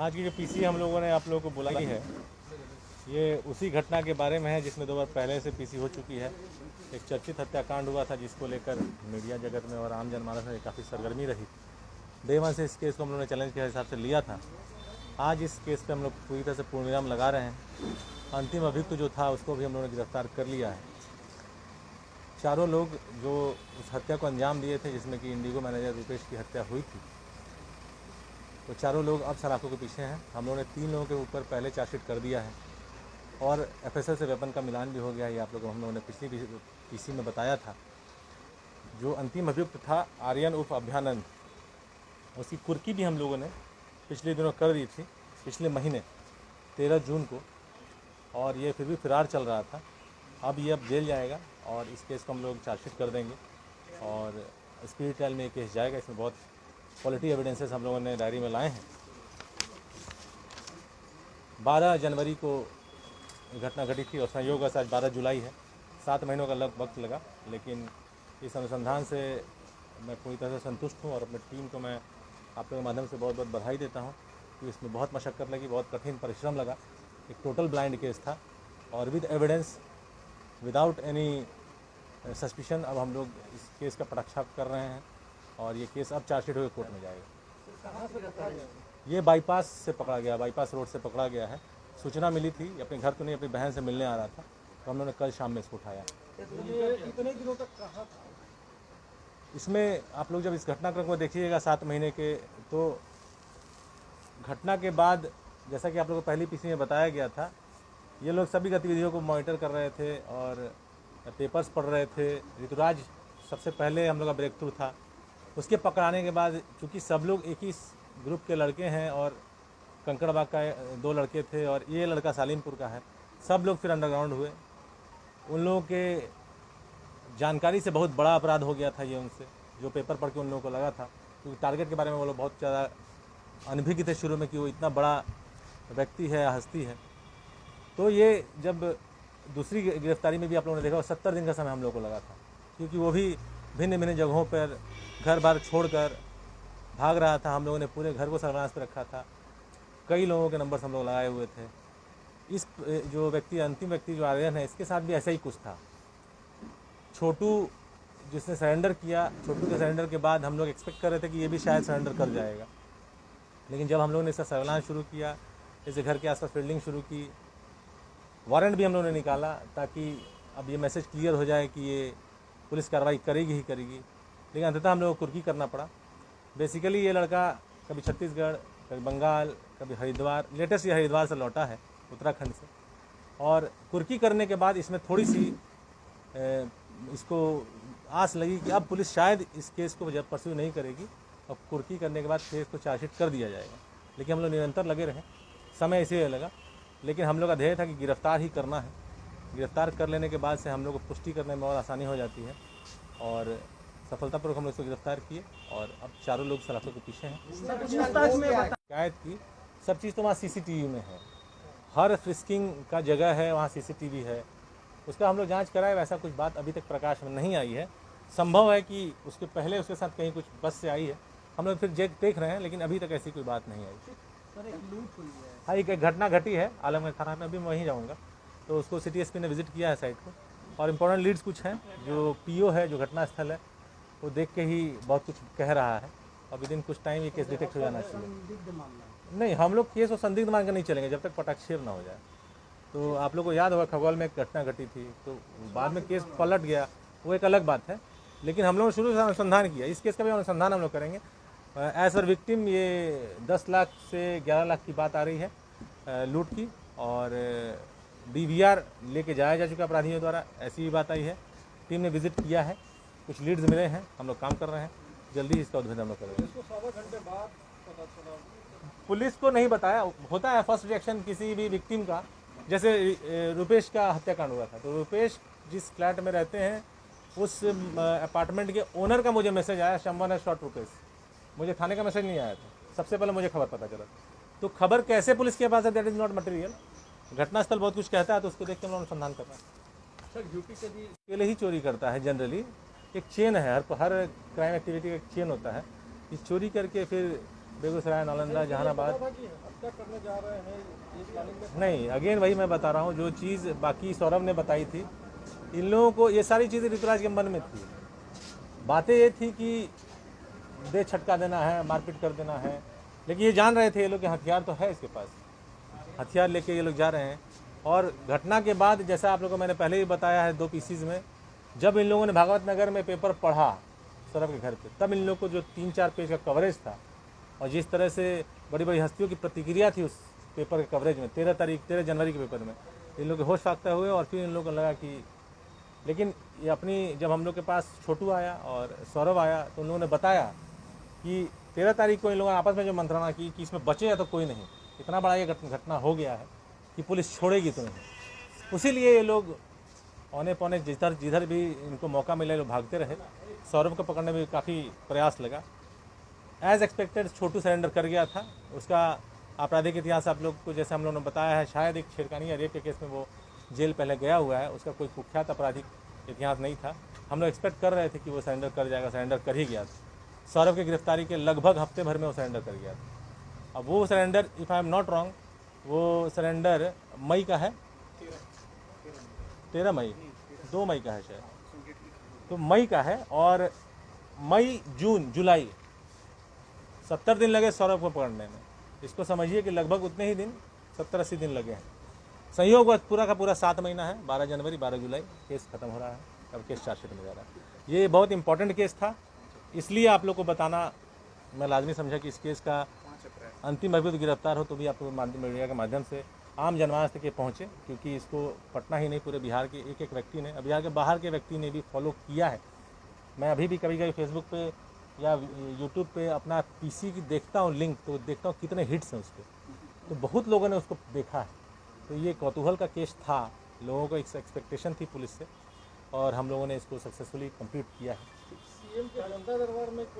आज की जो पीसी हम लोगों ने आप लोगों को बुलाई है, ये उसी घटना के बारे में है जिसमें 2 बार पहले से पीसी हो चुकी है। एक चर्चित हत्याकांड हुआ था जिसको लेकर मीडिया जगत में और आम जनमानस में काफ़ी सरगर्मी रही। डे वन से इस केस को हम लोगों ने चैलेंज के हिसाब से लिया था। आज इस केस पे हम लोग पूरी तरह से पूर्णविराम लगा रहे हैं। अंतिम अभियुक्त जो था उसको भी हम लोगों ने गिरफ्तार कर लिया है। चारों लोग जो उस हत्या को अंजाम दिए थे, जिसमें कि इंडिगो मैनेजर रुपेश की हत्या हुई थी, तो चारों लोग अब सलाखों के पीछे हैं। हम लोगों ने 3 लोगों के ऊपर पहले चार्जशीट कर दिया है और एफएसएल से वेपन का मिलान भी हो गया है। ये आप लोगों को हम लोगों ने पिछली पीसी में बताया था। जो अंतिम अभियुक्त था आर्यन उर्फ अभ्यानंद, उसकी कुर्की भी हम लोगों ने पिछले दिनों कर दी थी, पिछले महीने 13 जून को, और ये फिर भी फरार चल रहा था। अब ये जेल जाएगा और इस केस को हम लोग चार्जशीट कर देंगे और स्पीड ट्रायल में ये केस जाएगा। इसमें बहुत क्वालिटी एविडेंसेस हम लोगों ने डायरी में लाए हैं। 12 जनवरी को घटना घटी थी और संयोगवश आज 12 जुलाई है। 7 महीनों का वक्त लगा, लेकिन इस अनुसंधान से मैं पूरी तरह से संतुष्ट हूँ और अपनी टीम को मैं आप लोगों के माध्यम से बहुत बहुत बधाई देता हूँ कि इसमें बहुत मशक्क़त लगी, बहुत कठिन परिश्रम लगा। एक टोटल ब्लाइंड केस था और with evidence, without any suspicion अब हम लोग इस केस का पटाक्षेप कर रहे हैं और ये केस अब चार्जशीट होकर कोर्ट में जाएगा। ये बाईपास से पकड़ा गया, बाईपास रोड से पकड़ा गया है। सूचना मिली थी, अपने घर तो नहीं, अपनी बहन से मिलने आ रहा था, तो हम लोगों ने कल शाम में इसको उठाया। कितने दिनों तक कहाँ था? इसमें आप लोग जब इस घटनाक्रम को देखिएगा 7 महीने के, तो घटना के बाद जैसा कि आप लोगों को पहली पीसी में बताया गया था, ये लोग सभी गतिविधियों को मॉनिटर कर रहे थे और पेपर्स पढ़ रहे थे। ऋतुराज सबसे पहले हम लोग का ब्रेक थ्रू था। उसके पकड़ाने के बाद, चूँकि सब लोग एक ही ग्रुप के लड़के हैं और कंकड़बाग का 2 लड़के थे और ये लड़का सालिमपुर का है, सब लोग फिर अंडरग्राउंड हुए। उन लोगों के जानकारी से बहुत बड़ा अपराध हो गया था ये उनसे, जो पेपर पढ़ के उन लोगों को लगा था, क्योंकि टारगेट के बारे में वो लोग बहुत ज़्यादा अनभिज्ञ थे शुरू में कि वो इतना बड़ा व्यक्ति है, हस्ती है। तो ये जब दूसरी गिरफ्तारी में भी आप लोगों ने देखा 70 दिन का समय हम लोग को लगा था, क्योंकि वो भी भिन्न भिन्न जगहों पर घर बार छोड़कर भाग रहा था। हम लोगों ने पूरे घर को सर्विलांस पर रखा था। कई लोगों के नंबर्स हम लोग लगाए हुए थे। इस जो व्यक्ति, अंतिम व्यक्ति जो आर्यन है, इसके साथ भी ऐसा ही कुछ था। छोटू जिसने सरेंडर किया, छोटू के सरेंडर के बाद हम लोग एक्सपेक्ट कर रहे थे कि ये भी शायद सरेंडर कर जाएगा, लेकिन जब हम लोगों ने इसका सर्विलांस शुरू किया, इसे घर के आसपास फील्डिंग शुरू की, वारंट भी हम लोगों ने निकाला ताकि अब ये मैसेज क्लियर हो जाए कि ये पुलिस कार्रवाई करेगी ही करेगी, लेकिन अंततः हम लोगों को कुर्की करना पड़ा। बेसिकली ये लड़का कभी छत्तीसगढ़, कभी बंगाल, कभी हरिद्वार, लेटेस्ट ये हरिद्वार से लौटा है, उत्तराखंड से, और कुर्की करने के बाद इसमें थोड़ी सी इसको आस लगी कि अब पुलिस शायद इस केस को जब परस्यू नहीं करेगी और कुर्की करने के बाद केस को चार्जशीट कर दिया जाएगा। लेकिन हम लोग निरंतर लगे रहे, समय इसीलिए लगा, लेकिन हम लोग का ध्येय था कि गिरफ्तार ही करना है। गिरफ्तार कर लेने के बाद से हम लोग को पुष्टि करने में और आसानी हो जाती है और सफलतापूर्वक हम लोग इसको गिरफ्तार किए और अब चारों लोग सलाखों के पीछे हैं। शिकायत की सब चीज़ तो वहाँ सीसीटीवी में है, हर फ्रिस्किंग का जगह है, वहाँ सीसीटीवी है, उसका हम लोग जांच कराए। वैसा कुछ बात अभी तक प्रकाश में नहीं आई है। संभव है कि उसके पहले उसके साथ कहीं कुछ बस से आई है, हम लोग फिर देख रहे हैं, लेकिन अभी तक ऐसी कोई बात नहीं आई। सर, एक लूट हुई है। हाँ, एक घटना घटी है आलमगढ़ थाना में, अभी मैं वहीं जाऊँगा, तो उसको सिटी एसपी ने विजिट किया है साइट को, और इम्पोर्टेंट लीड्स कुछ हैं। जो पीओ है, जो घटनास्थल है, वो देख के ही बहुत कुछ कह रहा है और विद इन कुछ टाइम ये केस डिटेक्ट हो जाना चाहिए। नहीं, हम लोग केस और संदिग्ध मान कर नहीं चलेंगे जब तक पटाक्षेप ना हो जाए। तो आप लोग को याद होगा खगौल में एक घटना घटी थी, तो बाद में केस पलट गया, वो एक अलग बात है, लेकिन हम लोगों ने शुरू से अनुसंधान किया। इस केस का भी अनुसंधान हम लोग करेंगे। एज पर विक्टिम ये 10 लाख से 11 लाख की बात आ रही है लूट की, और DVR लेके जाया जा चुका अपराधियों द्वारा, ऐसी भी बात आई है। टीम ने विजिट किया है, कुछ लीड्स मिले हैं, हम लोग काम कर रहे हैं, जल्दी ही इसका उद्भेदन हम लोग करेंगे। इसको 7 घंटे बाद पता चला। पुलिस को नहीं बताया, होता है फर्स्ट रिएक्शन किसी भी विक्टिम का। जैसे रुपेश का हत्याकांड हुआ था, तो रुपेश जिस फ्लैट में रहते हैं उस अपार्टमेंट के ओनर का मुझे मैसेज आया, समवन हैज शॉट रुपेश। मुझे थाने का मैसेज नहीं आया था, सबसे पहले मुझे खबर पता चला। तो खबर कैसे पुलिस के पास है, दैट इज़ नॉट मटेरियल। घटनास्थल बहुत कुछ कहता है, तो उसको देख के हम लोग अनुसंधान कर रहे हैं। सर, यूपी के भी अकेले ही चोरी करता है जनरली, एक चेन है, हर क्राइम एक्टिविटी का एक चेन होता है। इस चोरी करके फिर बेगूसराय, नालंदा, जहानाबाद। था कि हत्या करने जा रहे हैं, ये प्लानिंग में नहीं, अगेन वही मैं बता रहा हूँ, जो चीज़ बाकी सौरभ ने बताई थी, इन लोगों को ये सारी चीज़ें ऋतुराज के मन में थी। बातें ये थी कि दे छटका देना है, मारपीट कर देना है, लेकिन ये जान रहे थे ये लोग कि हथियार तो है इसके पास, हथियार लेके ये लोग जा रहे हैं। और घटना के बाद, जैसा आप लोगों को मैंने पहले भी बताया है 2 पीसीज में, जब इन लोगों ने भागवत नगर में पेपर पढ़ा सौरभ के घर पे, तब इन लोग को जो 3-4 पेज का कवरेज था और जिस तरह से बड़ी बड़ी हस्तियों की प्रतिक्रिया थी उस पेपर के कवरेज में, 13 जनवरी के पेपर में, इन लोग के होश फाख्ता हुए। और फिर इन लोगों को लगा कि, लेकिन ये अपनी, जब हम लोग के पास छोटू आया और सौरभ आया तो उन लोगों ने बताया कि 13 तारीख को इन लोगों ने आपस में जो मंत्रणा की कि इसमें बचे या तो कोई नहीं, इतना बड़ा ये घटना हो गया है कि पुलिस छोड़ेगी तो नहीं। उसीलिए ये लोग औने पौने जिधर भी इनको मौका मिला लोग भागते रहे। सौरभ को पकड़ने में काफ़ी प्रयास लगा। एज एक्सपेक्टेड छोटू सरेंडर कर गया था। उसका आपराधिक इतिहास आप लोग को जैसे हम लोगों ने बताया है, शायद एक छेड़खानी या रेप के केस में वो जेल पहले गया हुआ है, उसका कोई कुख्यात आपराधिक इतिहास नहीं था। हम लोग एक्सपेक्ट कर रहे थे कि वो सरेंडर कर जाएगा, सरेंडर कर ही गया था। सौरभ की गिरफ्तारी के लगभग हफ्ते भर में वो सरेंडर कर गया था। अब वो surrender, if I am not wrong, वो सरेंडर मई का है, 13 मई, 2 मई का है शायद, तो मई का है। और मई, जून, जुलाई, 70 दिन लगे सौरभ को पकड़ने में। इसको समझिए कि लगभग उतने ही दिन, 70-80 दिन लगे हैं। संयोग वह पूरा का पूरा 7 महीना है, 12 जनवरी 12 जुलाई केस खत्म हो रहा है। अब केस चार्जशीट में जा रहा है। ये बहुत इंपॉर्टेंट केस था, इसलिए आप लोग को बताना मैं लाजमी समझा कि इस केस का अंतिम अभी तो गिरफ्तार हो तो भी आप लोग मीडिया के माध्यम से आम जनमानस तक ये पहुँचे, क्योंकि इसको पटना ही नहीं पूरे बिहार के एक व्यक्ति ने, बिहार के बाहर के व्यक्ति ने भी फॉलो किया है। मैं अभी भी कभी कभी फेसबुक पे या यूट्यूब पे अपना पीसी की देखता हूँ लिंक, तो देखता हूँ कितने हिट्स हैं उसके, तो बहुत लोगों ने उसको देखा है। तो ये कौतूहल का केस था, लोगों को एक एक्सपेक्टेशन थी पुलिस से, और हम लोगों ने इसको सक्सेसफुली कंप्लीट किया है। सीएम के जनता दरबार में